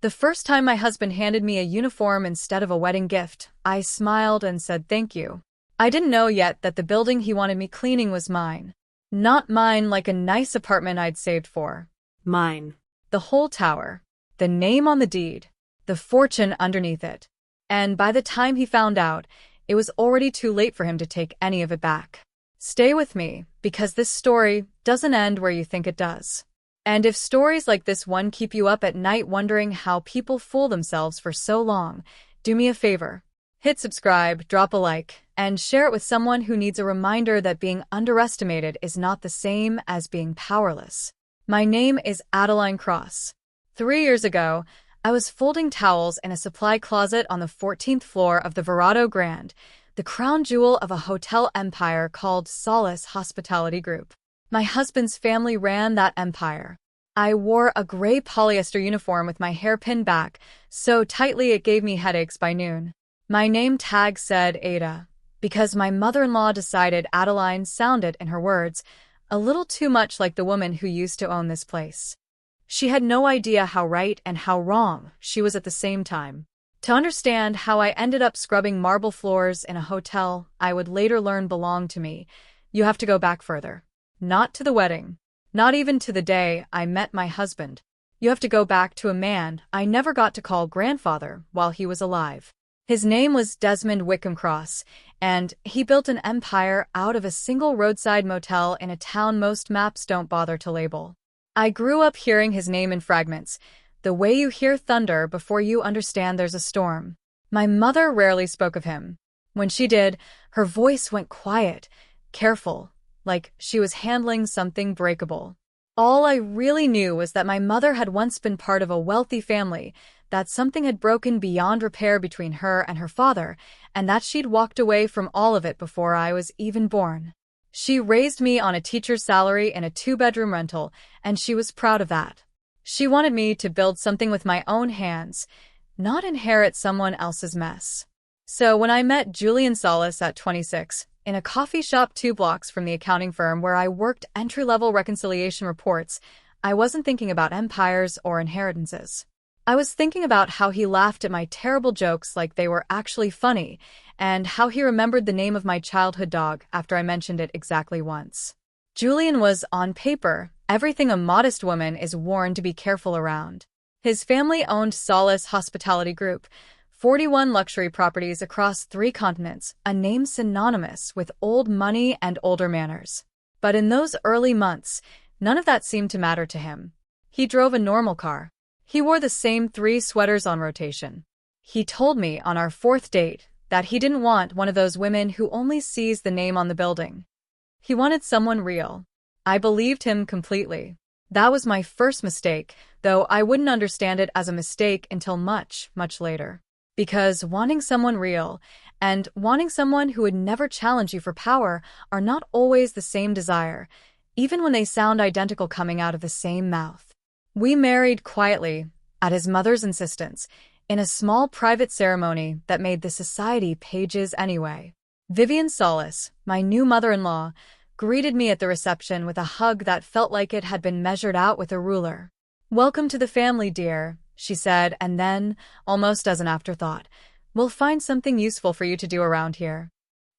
The first time my husband handed me a uniform instead of a wedding gift, I smiled and said thank you. I didn't know yet that the building he wanted me cleaning was mine. Not mine like a nice apartment I'd saved for. Mine. The whole tower. The name on the deed. The fortune underneath it. And by the time he found out, it was already too late for him to take any of it back. Stay with me, because this story doesn't end where you think it does. And if stories like this one keep you up at night wondering how people fool themselves for so long, do me a favor. Hit subscribe, drop a like, and share it with someone who needs a reminder that being underestimated is not the same as being powerless. My name is Adeline Cross. 3 years ago, I was folding towels in a supply closet on the 14th floor of the Verado Grand, the crown jewel of a hotel empire called Solace Hospitality Group. My husband's family ran that empire. I wore a gray polyester uniform with my hair pinned back, so tightly it gave me headaches by noon. My name tag said Ada, because my mother-in-law decided Adeline sounded, in her words, a little too much like the woman who used to own this place. She had no idea how right and how wrong she was at the same time. To understand how I ended up scrubbing marble floors in a hotel I would later learn belonged to me, you have to go back further. Not to the wedding. Not even to the day I met my husband. You have to go back to a man I never got to call grandfather while he was alive. His name was Desmond Wickham Cross, and he built an empire out of a single roadside motel in a town most maps don't bother to label. I grew up hearing his name in fragments, the way you hear thunder before you understand there's a storm. My mother rarely spoke of him. When she did, her voice went quiet, careful, like she was handling something breakable. All I really knew was that my mother had once been part of a wealthy family, that something had broken beyond repair between her and her father, and that she'd walked away from all of it before I was even born. She raised me on a teacher's salary in a 2-bedroom rental, and she was proud of that. She wanted me to build something with my own hands, not inherit someone else's mess. So when I met Julian Solis at 26, in a coffee shop 2 blocks from the accounting firm where I worked entry-level reconciliation reports, I wasn't thinking about empires or inheritances. I was thinking about how he laughed at my terrible jokes like they were actually funny, and how he remembered the name of my childhood dog after I mentioned it exactly once. Julian was, on paper, everything a modest woman is warned to be careful around. His family owned Solace Hospitality Group, 41 luxury properties across 3 continents, a name synonymous with old money and older manners. But in those early months, none of that seemed to matter to him. He drove a normal car. He wore the same 3 sweaters on rotation. He told me on our 4th date that he didn't want one of those women who only sees the name on the building. He wanted someone real. I believed him completely. That was my first mistake, though I wouldn't understand it as a mistake until much, much later. Because wanting someone real and wanting someone who would never challenge you for power are not always the same desire, even when they sound identical coming out of the same mouth. We married quietly, at his mother's insistence, in a small private ceremony that made the society pages anyway. Vivian Solis, my new mother-in-law, greeted me at the reception with a hug that felt like it had been measured out with a ruler. "Welcome to the family, dear," she said, and then, almost as an afterthought, "We'll find something useful for you to do around here."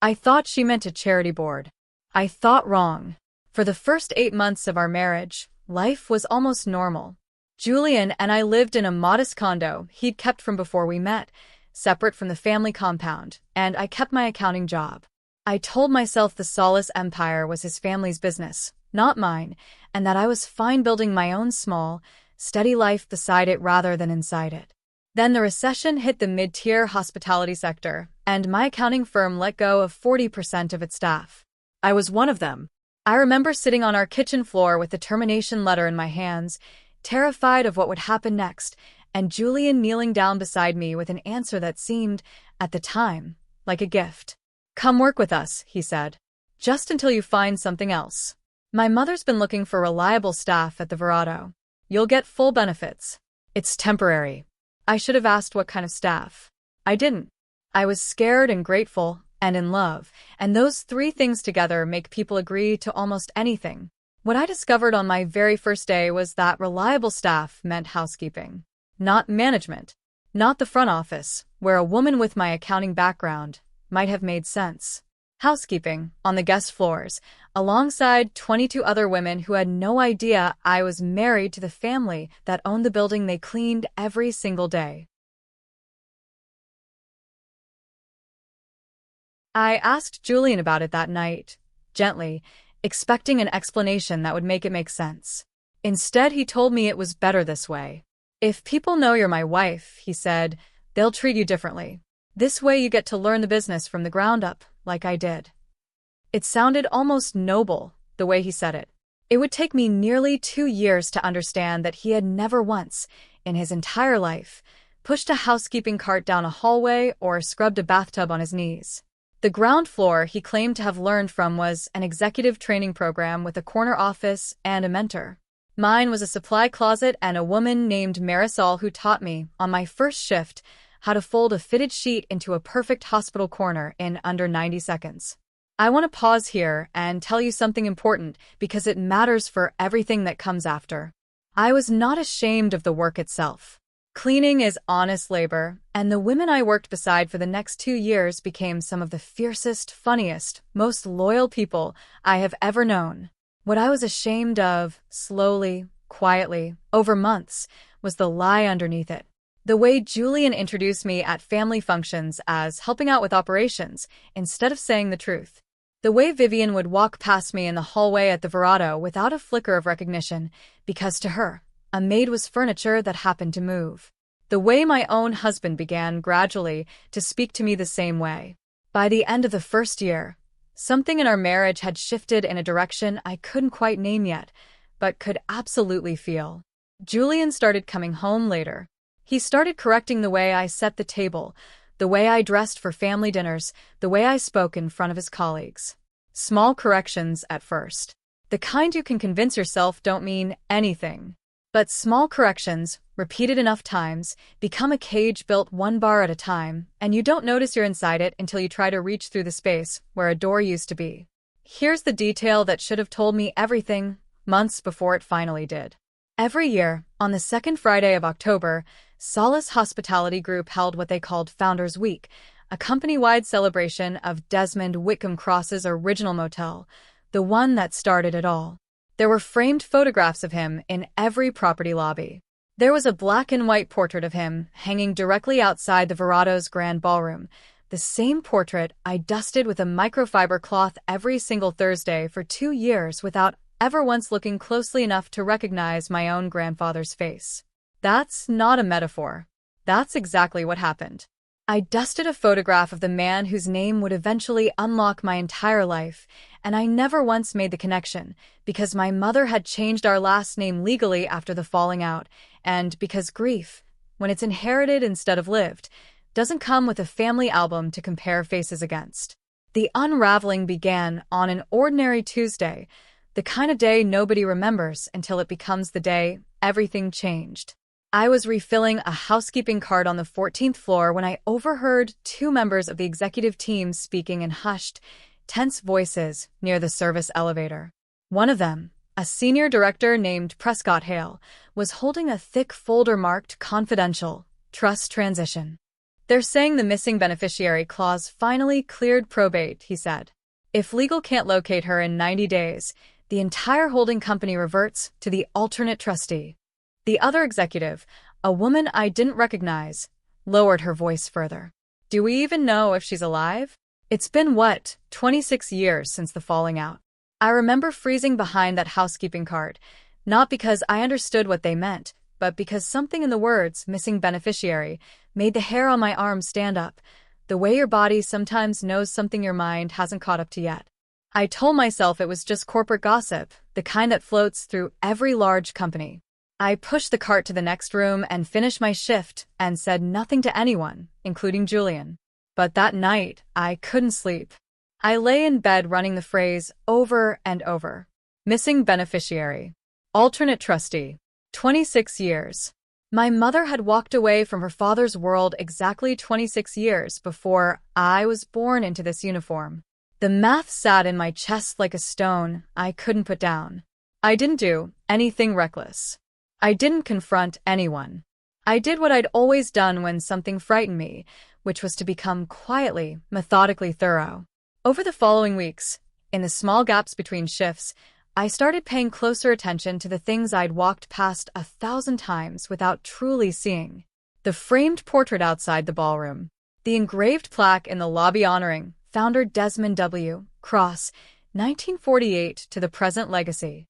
I thought she meant a charity board. I thought wrong. For the first 8 months of our marriage, life was almost normal. Julian and I lived in a modest condo he'd kept from before we met, separate from the family compound, and I kept my accounting job. I told myself the Solace Empire was his family's business, not mine, and that I was fine building my own small, steady life beside it rather than inside it. Then the recession hit the mid-tier hospitality sector, and my accounting firm let go of 40% of its staff. I was one of them. I remember sitting on our kitchen floor with the termination letter in my hands, terrified of what would happen next, and Julian kneeling down beside me with an answer that seemed, at the time, like a gift. "Come work with us," he said. "Just until you find something else. My mother's been looking for reliable staff at the Verado. You'll get full benefits. It's temporary." I should have asked what kind of staff. I didn't. I was scared and grateful and in love, and those 3 things together make people agree to almost anything. What I discovered on my very first day was that reliable staff meant housekeeping. not management, not the front office, where a woman with my accounting background might have made sense. Housekeeping, on the guest floors, alongside 22 other women who had no idea I was married to the family that owned the building they cleaned every single day. I asked Julian about it that night, gently, expecting an explanation that would make it make sense. Instead, he told me it was better this way. If people know you're my wife, he said, they'll treat you differently. This way you get to learn the business from the ground up, like I did. It sounded almost noble, the way he said it. It would take me nearly 2 years to understand that he had never once, in his entire life, pushed a housekeeping cart down a hallway or scrubbed a bathtub on his knees. The ground floor he claimed to have learned from was an executive training program with a corner office and a mentor. Mine was a supply closet and a woman named Marisol who taught me, on my first shift, how to fold a fitted sheet into a perfect hospital corner in under 90 seconds. I want to pause here and tell you something important because it matters for everything that comes after. I was not ashamed of the work itself. Cleaning is honest labor, and the women I worked beside for the next 2 years became some of the fiercest, funniest, most loyal people I have ever known. What I was ashamed of, slowly, quietly, over months, was the lie underneath it. The way Julian introduced me at family functions as helping out with operations, instead of saying the truth. The way Vivian would walk past me in the hallway at the Verado without a flicker of recognition, because to her, a maid was furniture that happened to move. The way my own husband began gradually to speak to me the same way. By the end of the first year, something in our marriage had shifted in a direction I couldn't quite name yet, but could absolutely feel. Julian started coming home later. He started correcting the way I set the table, the way I dressed for family dinners, the way I spoke in front of his colleagues. Small corrections at first. The kind you can convince yourself don't mean anything. But small corrections, repeated enough times, become a cage built one bar at a time, and you don't notice you're inside it until you try to reach through the space where a door used to be. Here's the detail that should have told me everything, months before it finally did. Every year, on the second Friday of October, Solace Hospitality Group held what they called Founders Week, a company-wide celebration of Desmond Whitcomb Cross's original motel, the one that started it all. There were framed photographs of him in every property lobby. There was a black and white portrait of him hanging directly outside the Verado's grand ballroom, the same portrait I dusted with a microfiber cloth every single Thursday for 2 years without ever once looking closely enough to recognize my own grandfather's face. That's not a metaphor. That's exactly what happened. I dusted a photograph of the man whose name would eventually unlock my entire life, and I never once made the connection, because my mother had changed our last name legally after the falling out, and because grief, when it's inherited instead of lived, doesn't come with a family album to compare faces against. The unraveling began on an ordinary Tuesday, the kind of day nobody remembers until it becomes the day everything changed. I was refilling a housekeeping cart on the 14th floor when I overheard 2 members of the executive team speaking in hushed, tense voices near the service elevator. One of them, a senior director named Prescott Hale, was holding a thick folder marked Confidential, Trust Transition. They're saying the missing beneficiary clause finally cleared probate, he said. If legal can't locate her in 90 days, the entire holding company reverts to the alternate trustee. The other executive, a woman I didn't recognize, lowered her voice further. Do we even know if she's alive? It's been, 26 years since the falling out. I remember freezing behind that housekeeping cart, not because I understood what they meant, but because something in the words missing beneficiary made the hair on my arm stand up, the way your body sometimes knows something your mind hasn't caught up to yet. I told myself it was just corporate gossip, the kind that floats through every large company. I pushed the cart to the next room and finished my shift and said nothing to anyone, including Julian. But that night, I couldn't sleep. I lay in bed running the phrase over and over. Missing beneficiary. Alternate trustee. 26 years. My mother had walked away from her father's world exactly 26 years before I was born into this uniform. The math sat in my chest like a stone I couldn't put down. I didn't do anything reckless. I didn't confront anyone. I did what I'd always done when something frightened me, which was to become quietly, methodically thorough. Over the following weeks, in the small gaps between shifts, I started paying closer attention to the things I'd walked past 1,000 times without truly seeing. The framed portrait outside the ballroom, the engraved plaque in the lobby honoring founder Desmond W. Cross, 1948 to the present legacy.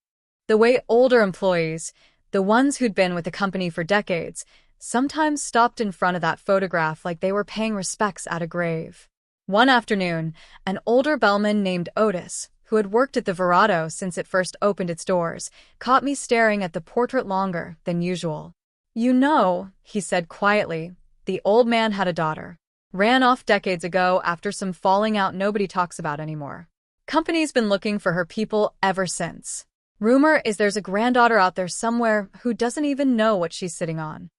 The way older employees, the ones who'd been with the company for decades, sometimes stopped in front of that photograph like they were paying respects at a grave. One afternoon, an older bellman named Otis, who had worked at the Verado since it first opened its doors, caught me staring at the portrait longer than usual. "You know," he said quietly, "the old man had a daughter. Ran off decades ago after some falling out nobody talks about anymore. Company's been looking for her people ever since. Rumor is there's a granddaughter out there somewhere who doesn't even know what she's sitting on."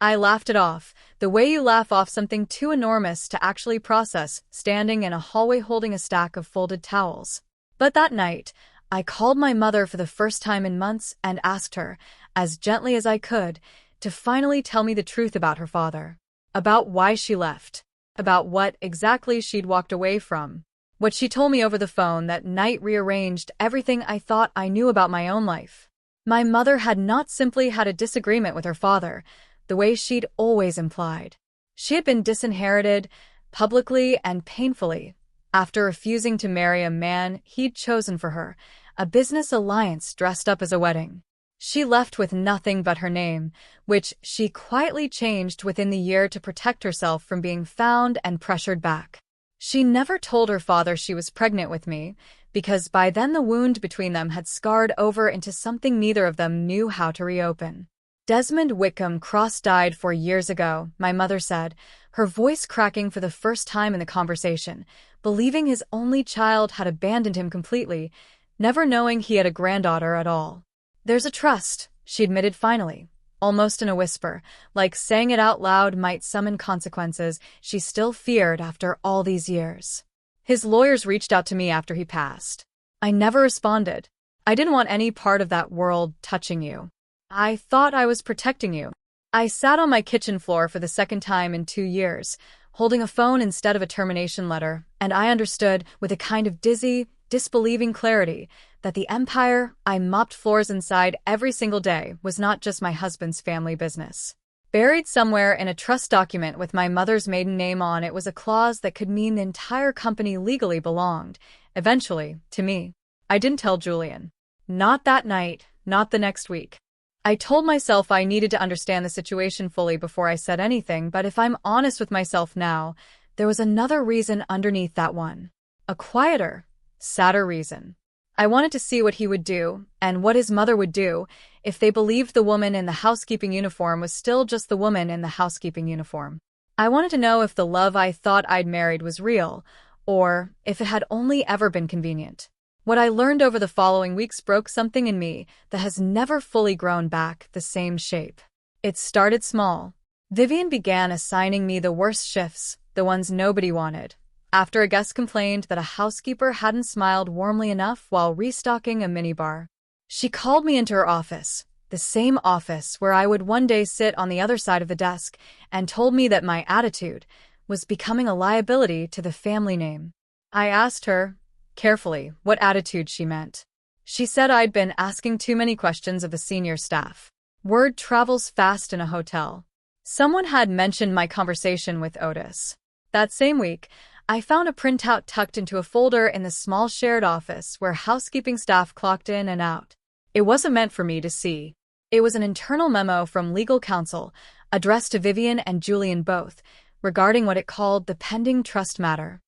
I laughed it off, the way you laugh off something too enormous to actually process, standing in a hallway holding a stack of folded towels. But that night, I called my mother for the first time in months and asked her, as gently as I could, to finally tell me the truth about her father. About why she left. About what exactly she'd walked away from. What she told me over the phone that night rearranged everything I thought I knew about my own life. My mother had not simply had a disagreement with her father, the way she'd always implied. She had been disinherited, publicly and painfully, after refusing to marry a man he'd chosen for her, a business alliance dressed up as a wedding. She left with nothing but her name, which she quietly changed within the year to protect herself from being found and pressured back. She never told her father she was pregnant with me, because by then the wound between them had scarred over into something neither of them knew how to reopen. "Desmond Whitcomb Cross died 4 years ago," my mother said, her voice cracking for the first time in the conversation, believing his only child had abandoned him completely, never knowing he had a granddaughter at all. "There's a trust," she admitted finally, almost in a whisper, like saying it out loud might summon consequences she still feared after all these years. "His lawyers reached out to me after he passed. I never responded. I didn't want any part of that world touching you. I thought I was protecting you." I sat on my kitchen floor for the second time in 2 years, holding a phone instead of a termination letter, and I understood, with a kind of dizzy, disbelieving clarity, that the empire I mopped floors inside every single day was not just my husband's family business. Buried somewhere in a trust document with my mother's maiden name on it was a clause that could mean the entire company legally belonged, eventually, to me. I didn't tell Julian. Not that night, not the next week. I told myself I needed to understand the situation fully before I said anything, but if I'm honest with myself now, there was another reason underneath that one. A quieter, sadder reason. I wanted to see what he would do, and what his mother would do, if they believed the woman in the housekeeping uniform was still just the woman in the housekeeping uniform. I wanted to know if the love I thought I'd married was real, or if it had only ever been convenient. What I learned over the following weeks broke something in me that has never fully grown back the same shape. It started small. Vivian began assigning me the worst shifts, the ones nobody wanted, after a guest complained that a housekeeper hadn't smiled warmly enough while restocking a minibar. She called me into her office, the same office where I would one day sit on the other side of the desk, and told me that my attitude was becoming a liability to the family name. I asked her, carefully, what attitude she meant. She said I'd been asking too many questions of the senior staff. Word travels fast in a hotel. Someone had mentioned my conversation with Otis. That same week, I found a printout tucked into a folder in the small shared office where housekeeping staff clocked in and out. It wasn't meant for me to see. It was an internal memo from legal counsel, addressed to Vivian and Julian both, regarding what it called the pending trust matter.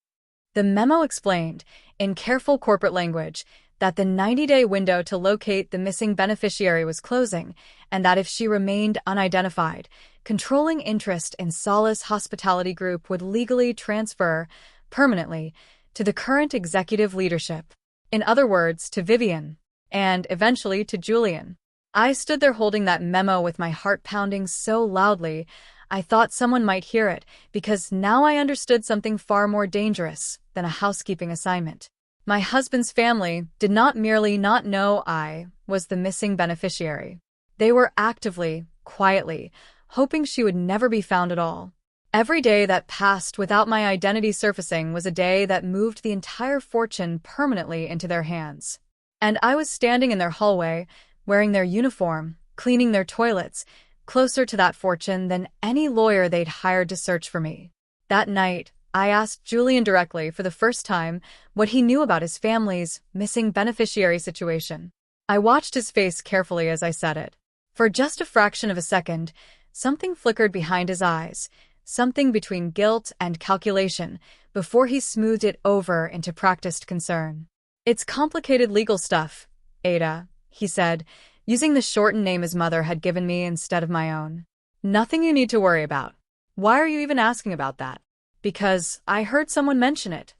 The memo explained, in careful corporate language, that the 90-day window to locate the missing beneficiary was closing, and that if she remained unidentified, controlling interest in Solace Hospitality Group would legally transfer, permanently, to the current executive leadership. In other words, to Vivian, and eventually to Julian. I stood there holding that memo with my heart pounding so loudly, I thought someone might hear it, because now I understood something far more dangerous than a housekeeping assignment. My husband's family did not merely not know I was the missing beneficiary. They were actively, quietly, hoping she would never be found at all. Every day that passed without my identity surfacing was a day that moved the entire fortune permanently into their hands. And I was standing in their hallway, wearing their uniform, cleaning their toilets, closer to that fortune than any lawyer they'd hired to search for me. That night, I asked Julian directly for the first time what he knew about his family's missing beneficiary situation. I watched his face carefully as I said it. For just a fraction of a second, something flickered behind his eyes, something between guilt and calculation, before he smoothed it over into practiced concern. "It's complicated legal stuff, Ada," he said, using the shortened name his mother had given me instead of my own. "Nothing you need to worry about." "Why are you even asking about that?" "Because I heard someone mention it,"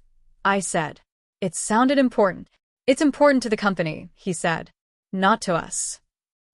I said. It sounded important. "It's important to the company," he said. "Not to us."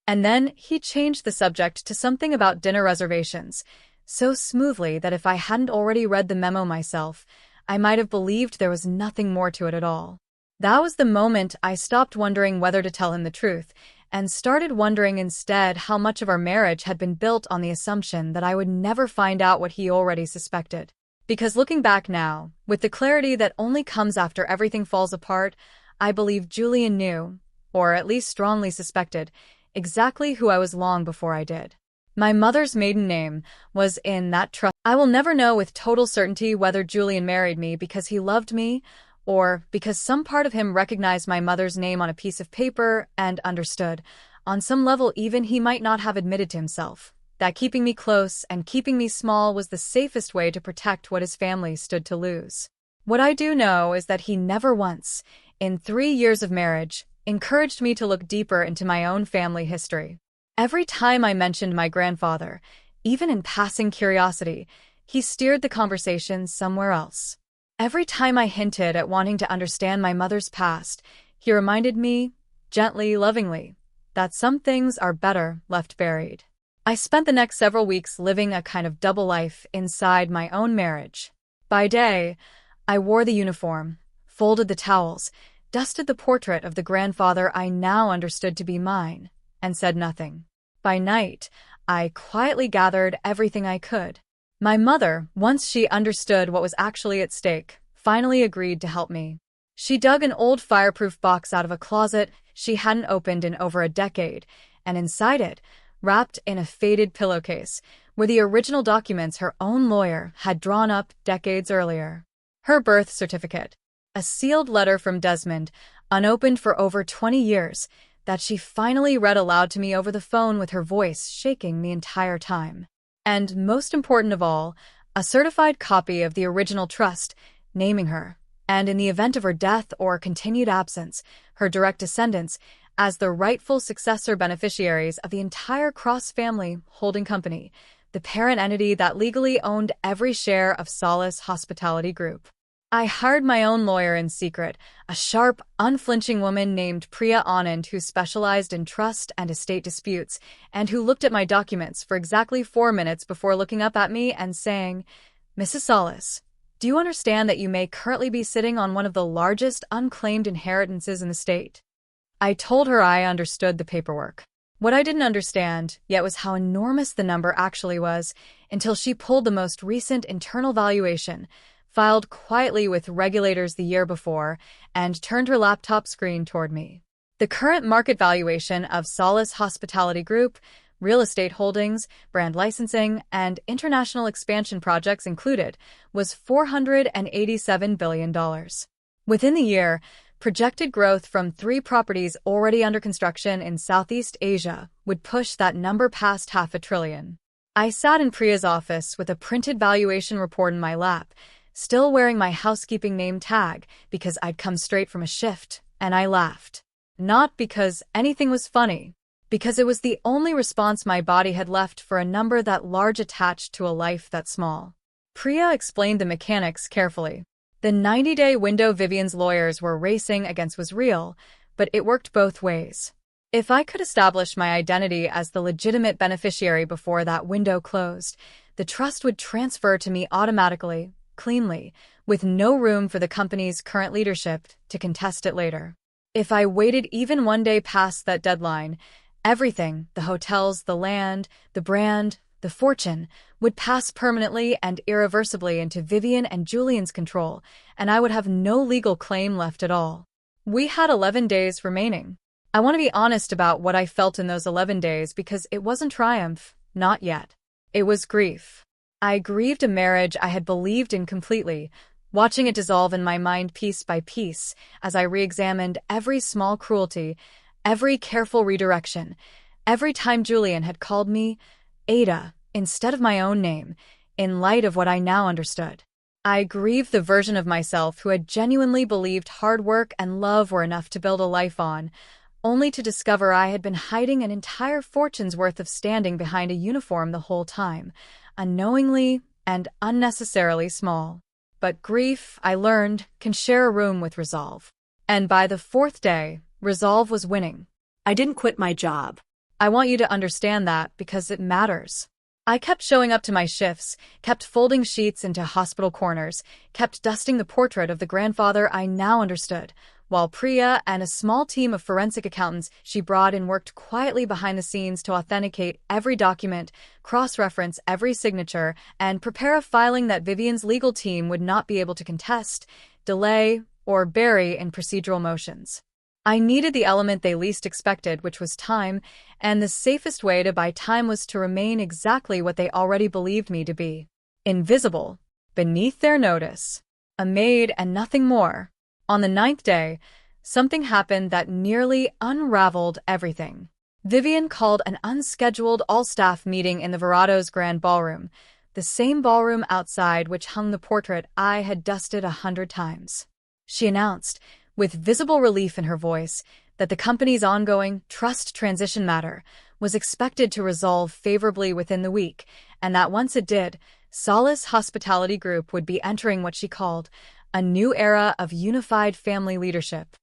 And then he changed the subject to something about dinner reservations, so smoothly that if I hadn't already read the memo myself, I might have believed there was nothing more to it at all. That was the moment I stopped wondering whether to tell him the truth, and started wondering instead how much of our marriage had been built on the assumption that I would never find out what he already suspected. Because looking back now, with the clarity that only comes after everything falls apart, I believe Julian knew, or at least strongly suspected, exactly who I was long before I did. My mother's maiden name was in that trust. I will never know with total certainty whether Julian married me because he loved me, or because some part of him recognized my mother's name on a piece of paper and understood, on some level even he might not have admitted to himself, that keeping me close and keeping me small was the safest way to protect what his family stood to lose. What I do know is that he never once, in 3 years of marriage, encouraged me to look deeper into my own family history. Every time I mentioned my grandfather, even in passing curiosity, he steered the conversation somewhere else. Every time I hinted at wanting to understand my mother's past, he reminded me, gently, lovingly, that some things are better left buried. I spent the next several weeks living a kind of double life inside my own marriage. By day, I wore the uniform, folded the towels, dusted the portrait of the grandfather I now understood to be mine, and said nothing. By night, I quietly gathered everything I could. My mother, once she understood what was actually at stake, finally agreed to help me. She dug an old fireproof box out of a closet she hadn't opened in over a decade, and inside it, wrapped in a faded pillowcase, were the original documents her own lawyer had drawn up decades earlier. Her birth certificate, a sealed letter from Desmond, unopened for over 20 years, that she finally read aloud to me over the phone with her voice shaking the entire time. And most important of all, a certified copy of the original trust, naming her, and in the event of her death or continued absence, her direct descendants, as the rightful successor beneficiaries of the entire Cross family holding company, the parent entity that legally owned every share of Solace Hospitality Group. I hired my own lawyer in secret, a sharp, unflinching woman named Priya Anand who specialized in trust and estate disputes, and who looked at my documents for exactly 4 minutes before looking up at me and saying, "Mrs. Solace, do you understand that you may currently be sitting on one of the largest unclaimed inheritances in the state?" I told her I understood the paperwork. What I didn't understand yet was how enormous the number actually was, until she pulled the most recent internal valuation, filed quietly with regulators the year before, and turned her laptop screen toward me. The current market valuation of Solace Hospitality Group, real estate holdings, brand licensing, and international expansion projects included, was $487 billion. Within the year, projected growth from 3 properties already under construction in Southeast Asia would push that number past $500 billion. I sat in Priya's office with a printed valuation report in my lap, still wearing my housekeeping name tag because I'd come straight from a shift, and I laughed. Not because anything was funny, because it was the only response my body had left for a number that large attached to a life that small. Priya explained the mechanics carefully. The 90-day window Vivian's lawyers were racing against was real, but it worked both ways. If I could establish my identity as the legitimate beneficiary before that window closed, the trust would transfer to me automatically, cleanly, with no room for the company's current leadership to contest it later. If I waited even one day past that deadline, Everything, the hotels, the land, the brand, the fortune, would pass permanently and irreversibly into Vivian and Julian's control, and I would have no legal claim left at all. We had 11 days remaining. I want to be honest about what I felt in those 11 days because it wasn't triumph, not yet. It was grief. I grieved a marriage I had believed in completely, watching it dissolve in my mind piece by piece as I re-examined every small cruelty, every careful redirection, every time Julian had called me Ada instead of my own name, in light of what I now understood. I grieved the version of myself who had genuinely believed hard work and love were enough to build a life on, only to discover I had been hiding an entire fortune's worth of standing behind a uniform the whole time, unknowingly and unnecessarily small. But grief, I learned, can share a room with resolve. And by the fourth day, resolve was winning. I didn't quit my job. I want you to understand that because it matters. I kept showing up to my shifts, kept folding sheets into hospital corners, kept dusting the portrait of the grandfather I now understood, while Priya and a small team of forensic accountants she brought in worked quietly behind the scenes to authenticate every document, cross-reference every signature, and prepare a filing that Vivian's legal team would not be able to contest, delay, or bury in procedural motions. I needed the element they least expected, which was time, and the safest way to buy time was to remain exactly what they already believed me to be. Invisible, beneath their notice. A maid and nothing more. On the 9th day, something happened that nearly unraveled everything. Vivian called an unscheduled all-staff meeting in the Verado's grand ballroom, the same ballroom outside which hung the portrait I had dusted 100 times. She announced, with visible relief in her voice, that the company's ongoing trust transition matter was expected to resolve favorably within the week, and that once it did, Solace Hospitality Group would be entering what she called a new era of unified family leadership.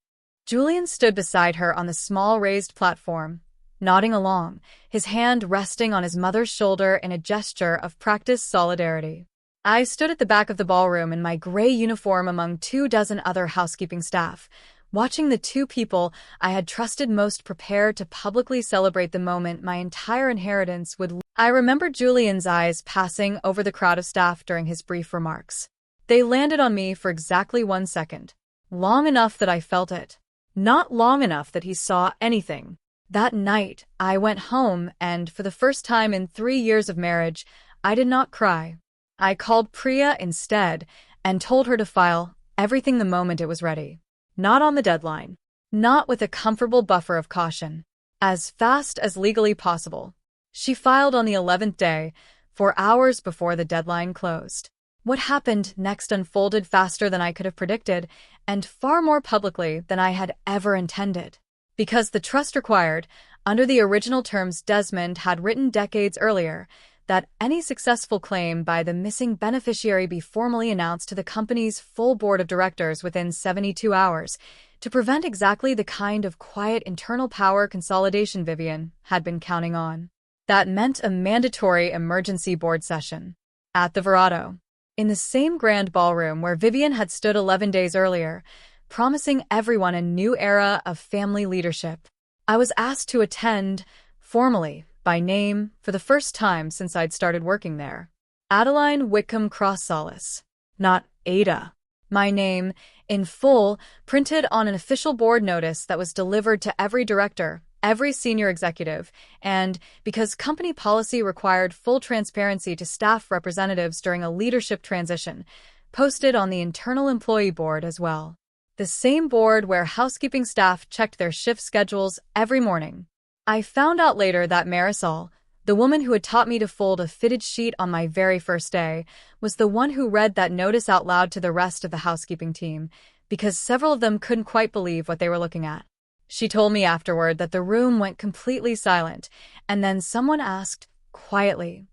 Julian stood beside her on the small raised platform, nodding along, his hand resting on his mother's shoulder in a gesture of practiced solidarity. I stood at the back of the ballroom in my gray uniform among 24 other housekeeping staff, watching the two people I had trusted most prepare to publicly celebrate the moment my entire inheritance would. I remember Julian's eyes passing over the crowd of staff during his brief remarks. They landed on me for exactly 1 second, long enough that I felt it, not long enough that he saw anything. That night, I went home and, for the first time in 3 years of marriage, I did not cry. I called Priya instead and told her to file everything the moment it was ready. Not on the deadline. Not with a comfortable buffer of caution. As fast as legally possible. She filed on the 11th day, 4 hours before the deadline closed. What happened next unfolded faster than I could have predicted, and far more publicly than I had ever intended. Because the trust required, under the original terms Desmond had written decades earlier, that any successful claim by the missing beneficiary be formally announced to the company's full board of directors within 72 hours, to prevent exactly the kind of quiet internal power consolidation Vivian had been counting on. That meant a mandatory emergency board session. At the Verado. In the same grand ballroom where Vivian had stood 11 days earlier, promising everyone a new era of family leadership. I was asked to attend, formally, by name, for the first time since I'd started working there. Adeline Whitcomb Cross Solace. Not Ada. My name, in full, printed on an official board notice that was delivered to every director, every senior executive, and, because company policy required full transparency to staff representatives during a leadership transition, posted on the internal employee board as well. The same board where housekeeping staff checked their shift schedules every morning. I found out later that Marisol, the woman who had taught me to fold a fitted sheet on my very first day, was the one who read that notice out loud to the rest of the housekeeping team, because several of them couldn't quite believe what they were looking at. She told me afterward that the room went completely silent, and then someone asked, quietly,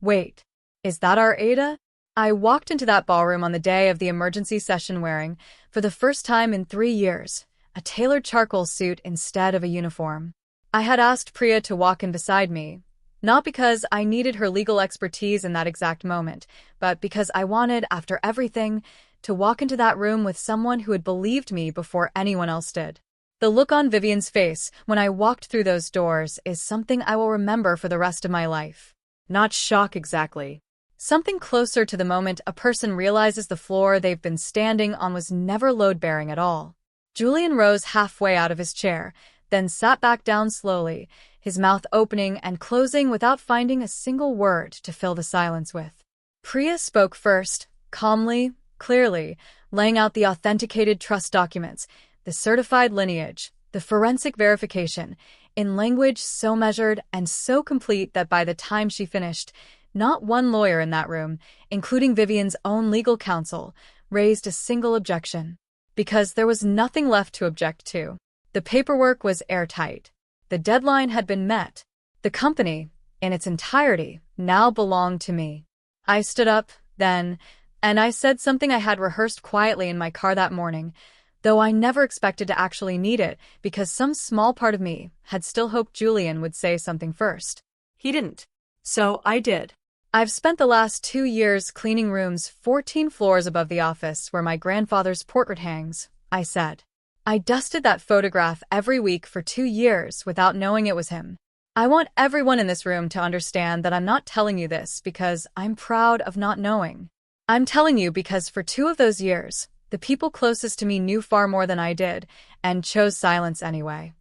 "Wait, is that our Ada?" I walked into that ballroom on the day of the emergency session wearing, for the first time in 3 years, a tailored charcoal suit instead of a uniform. I had asked Priya to walk in beside me, not because I needed her legal expertise in that exact moment, but because I wanted, after everything, to walk into that room with someone who had believed me before anyone else did. The look on Vivian's face when I walked through those doors is something I will remember for the rest of my life. Not shock exactly. Something closer to the moment a person realizes the floor they've been standing on was never load-bearing at all. Julian rose halfway out of his chair, then sat back down slowly, his mouth opening and closing without finding a single word to fill the silence with. Priya spoke first, calmly, clearly, laying out the authenticated trust documents, the certified lineage, the forensic verification, in language so measured and so complete that by the time she finished, not one lawyer in that room, including Vivian's own legal counsel, raised a single objection. Because there was nothing left to object to. The paperwork was airtight. The deadline had been met. The company, in its entirety, now belonged to me. I stood up, then, and I said something I had rehearsed quietly in my car that morning, though I never expected to actually need it because some small part of me had still hoped Julian would say something first. He didn't. So I did. I've spent the last 2 years cleaning rooms 14 floors above the office where my grandfather's portrait hangs, I said. I dusted that photograph every week for 2 years without knowing it was him. I want everyone in this room to understand that I'm not telling you this because I'm proud of not knowing. I'm telling you because for 2 of those years, the people closest to me knew far more than I did and chose silence anyway.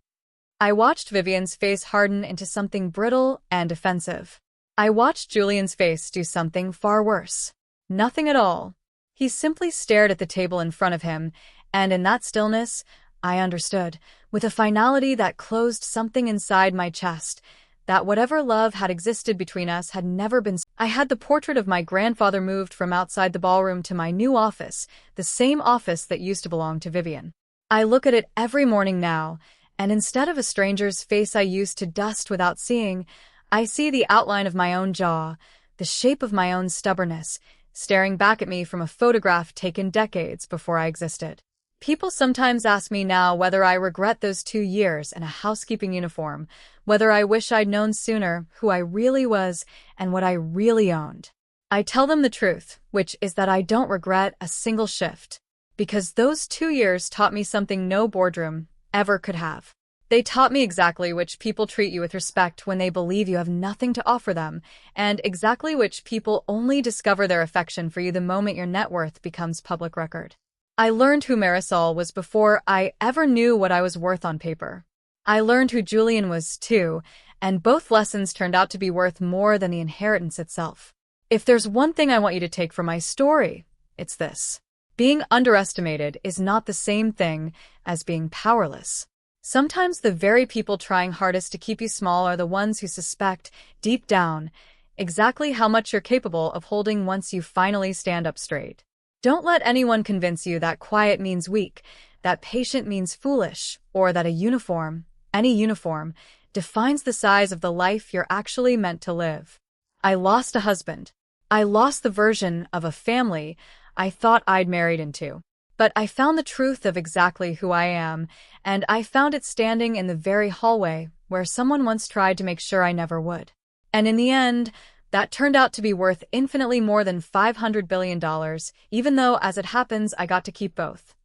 I watched Vivian's face harden into something brittle and offensive. I watched Julian's face do something far worse. Nothing at all. He simply stared at the table in front of him, and in that stillness, I understood, with a finality that closed something inside my chest, that whatever love had existed between us had never been. I had the portrait of my grandfather moved from outside the ballroom to my new office, the same office that used to belong to Vivian. I look at it every morning now, and instead of a stranger's face I used to dust without seeing, I see the outline of my own jaw, the shape of my own stubbornness, staring back at me from a photograph taken decades before I existed. People sometimes ask me now whether I regret those 2 years in a housekeeping uniform, whether I wish I'd known sooner who I really was and what I really owned. I tell them the truth, which is that I don't regret a single shift, because those 2 years taught me something no boardroom ever could have. They taught me exactly which people treat you with respect when they believe you have nothing to offer them, and exactly which people only discover their affection for you the moment your net worth becomes public record. I learned who Marisol was before I ever knew what I was worth on paper. I learned who Julian was too, and both lessons turned out to be worth more than the inheritance itself. If there's one thing I want you to take from my story, it's this. Being underestimated is not the same thing as being powerless. Sometimes the very people trying hardest to keep you small are the ones who suspect, deep down, exactly how much you're capable of holding once you finally stand up straight. Don't let anyone convince you that quiet means weak, that patient means foolish, or that a uniform, any uniform, defines the size of the life you're actually meant to live. I lost a husband. I lost the version of a family I thought I'd married into. But I found the truth of exactly who I am, and I found it standing in the very hallway where someone once tried to make sure I never would. And in the end, that turned out to be worth infinitely more than $500 billion, even though, as it happens, I got to keep both.